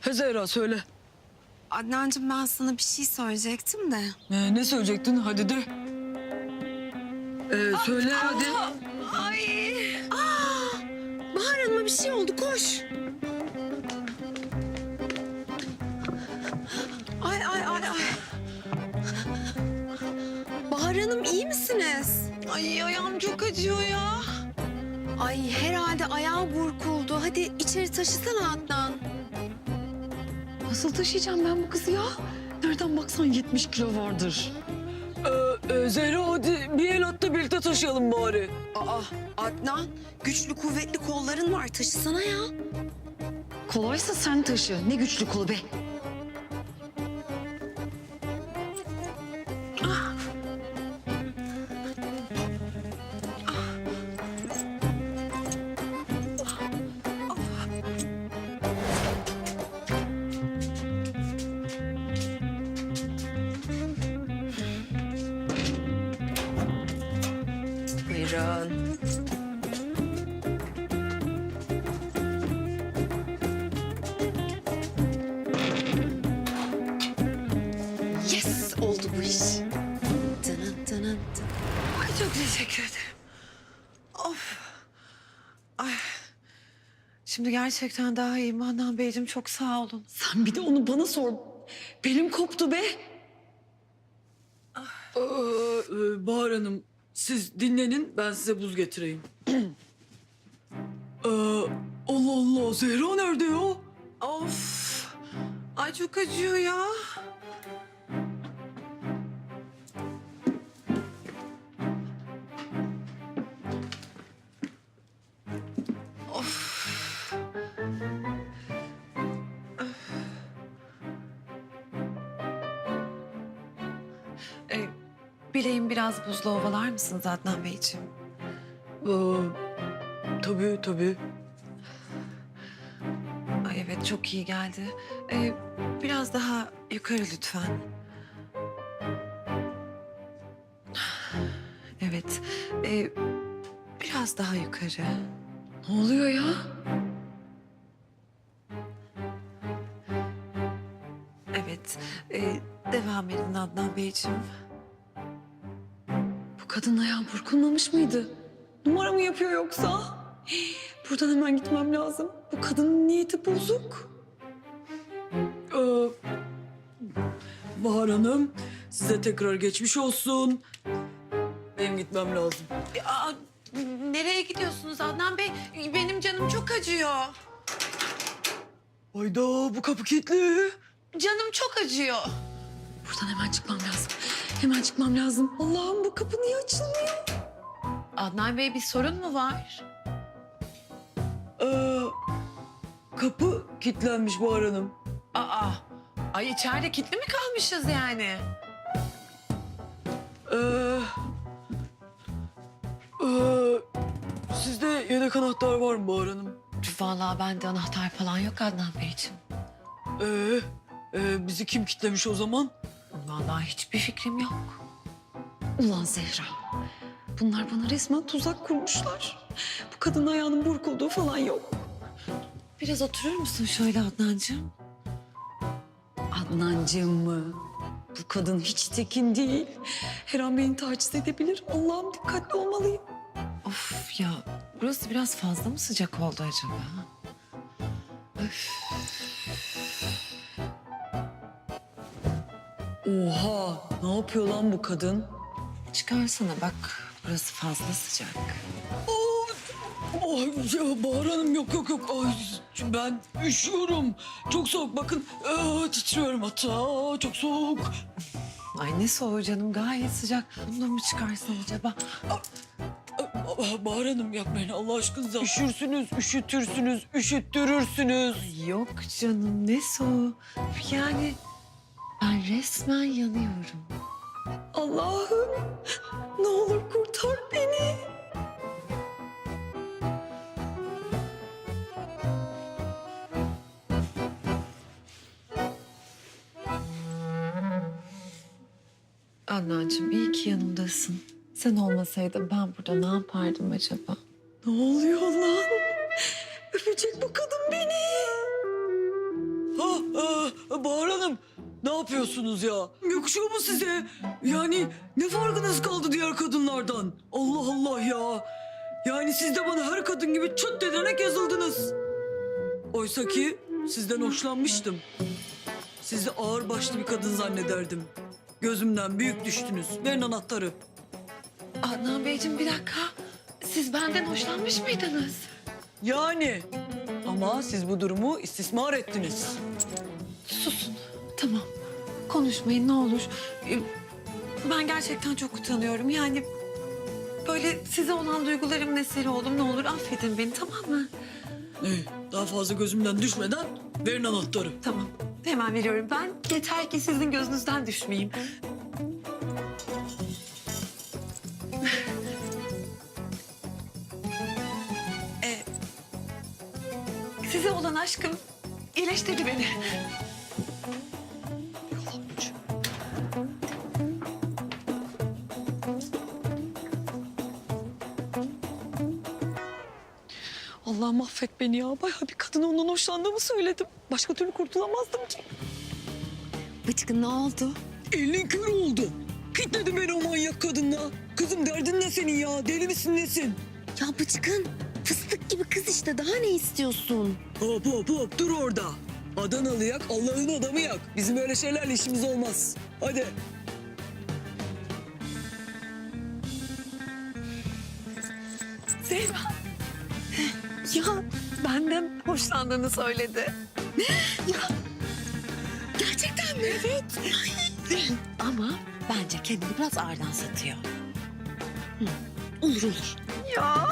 He Zehra söyle. Adnancığım ben sana bir şey söyleyecektim de. Ne söyleyecektin? Hadi de. Söyle hadi. Ay! Bahar Hanım'a bir şey oldu koş. Ay. Bahar Hanım iyi misiniz? Ay ayağım çok acıyor ya. Ay herhalde ayağı burkuldu. Hadi içeri taşısana Adnan. Nasıl taşıyacağım ben bu kızı ya? Nereden baksan 70 kilo vardır. Zehra hadi bir el at da birlikte taşıyalım bari. Aa Adnan güçlü kuvvetli kolların var taşısana ya. Kolaysa sen taşı. Ne güçlü kolu be. Buyurun. Yes oldu bu iş. Tının. Ay çok teşekkür ederim. Of. Ay. Şimdi gerçekten daha iyiyim Adnan Beyciğim, çok sağ olun. Sen bir de onu bana sor. Belim koptu be. Bahar Hanım siz dinlenin ben size buz getireyim. Allah Allah Zehra nerede ya? Of. Ay çok acıyor ya. Of. Bileğim biraz buzlu ovalar mısınız Adnan Beyciğim? Tabii. Ay evet çok iyi geldi. Biraz daha yukarı lütfen. Evet. Biraz daha yukarı. Ne oluyor ya? Evet. Devam edin Adnan Beyciğim. Bu kadın ayağı burkulmamış mıydı? Numara mı yapıyor yoksa? Buradan hemen gitmem lazım. Bu kadının niyeti bozuk. Bahar Hanım, size tekrar geçmiş olsun. Benim gitmem lazım. Aa, nereye gidiyorsunuz Adnan Bey? Benim canım çok acıyor. Hayda, bu kapı kilitli. Canım çok acıyor. Buradan hemen çıkmam lazım. Hemen çıkmam lazım. Allah'ım bu kapı niye açılmıyor? Adnan Bey bir sorun mu var? Kapı kilitlenmiş Bahar Hanım. Aa, ay içeride kilitli mi kalmışız yani? Ee, Sizde yedek anahtar var mı Bahar Hanım? Vallahi bende anahtar falan yok Adnan Beyciğim. Bizi kim kilitlemiş o zaman? Vallahi hiçbir fikrim yok. Ulan Zehra. Bunlar bana resmen tuzak kurmuşlar. Bu kadın ayağının burkulduğu falan yok. Biraz oturur musun şöyle Adnancığım? Adnancığım mı? Bu kadın hiç tekin değil. Her an beni taciz edebilir. Allah'ım dikkatli olmalıyım. Of ya, burası biraz fazla mı sıcak oldu acaba? Oha! Ne yapıyor lan bu kadın? Çıkarsana bak, burası fazla sıcak. Ay ya Bahar Hanım yok. Ay, ben üşüyorum. Çok soğuk bakın. Titriyorum hatta. Çok soğuk. Ay ne soğuğu canım, gayet sıcak. Bunu da mı çıkarsan acaba? Bahar Hanım yapmayın Allah aşkınıza. Üşürsünüz, üşütürsünüz, üşüttürürsünüz. Yok canım, ne soğuğu? Yani ben resmen yanıyorum. Allah'ım ne olur kurtar beni. Adnancığım iyi ki yanımdasın. Sen olmasaydın ben burada ne yapardım acaba? Ne oluyor lan? Öpecek bu kadın beni. Ah, yapıyorsunuz ya? Yakışıyor mu size? Yani ne farkınız kaldı diğer kadınlardan? Allah Allah ya. Yani siz de bana her kadın gibi çıt dedenek yazıldınız. Oysa ki sizden hoşlanmıştım. Sizi ağır başlı bir kadın zannederdim. Gözümden büyük düştünüz. Verin anahtarı. Adnan Beyciğim bir dakika. Siz benden hoşlanmış mıydınız? Yani ama siz bu durumu istismar ettiniz. Susun. Tamam. Konuşmayın ne olur. Ben gerçekten çok utanıyorum. Yani böyle size olan duygularımın eseri oldum. Ne olur affedin beni, tamam mı? Daha fazla gözümden düşmeden verin anahtarı. Tamam. Hemen veriyorum. Ben yeter ki sizin gözünüzden düşmeyeyim. Size olan aşkım iyileştirdi beni. Allah mahvet beni ya. Bayağı bir kadına ondan hoşlandığımı söyledim. Başka türlü kurtulamazdım ki. Bıçkın ne oldu? Elin kör oldu. Kitledi beni o manyak kadınla. Kızım derdin ne senin ya? Deli misin nesin? Ya Bıçkın fıstık gibi kız işte, daha ne istiyorsun? Hop hop hop dur orada. Adanalı yak, Allah'ın adamı yak. Bizim öyle şeylerle işimiz olmaz. Hadi. Zehra. Ya benden hoşlandığını söyledi. Gerçekten mi? Evet. Ama bence kendini biraz ağırdan satıyor. Olur olur. Ya.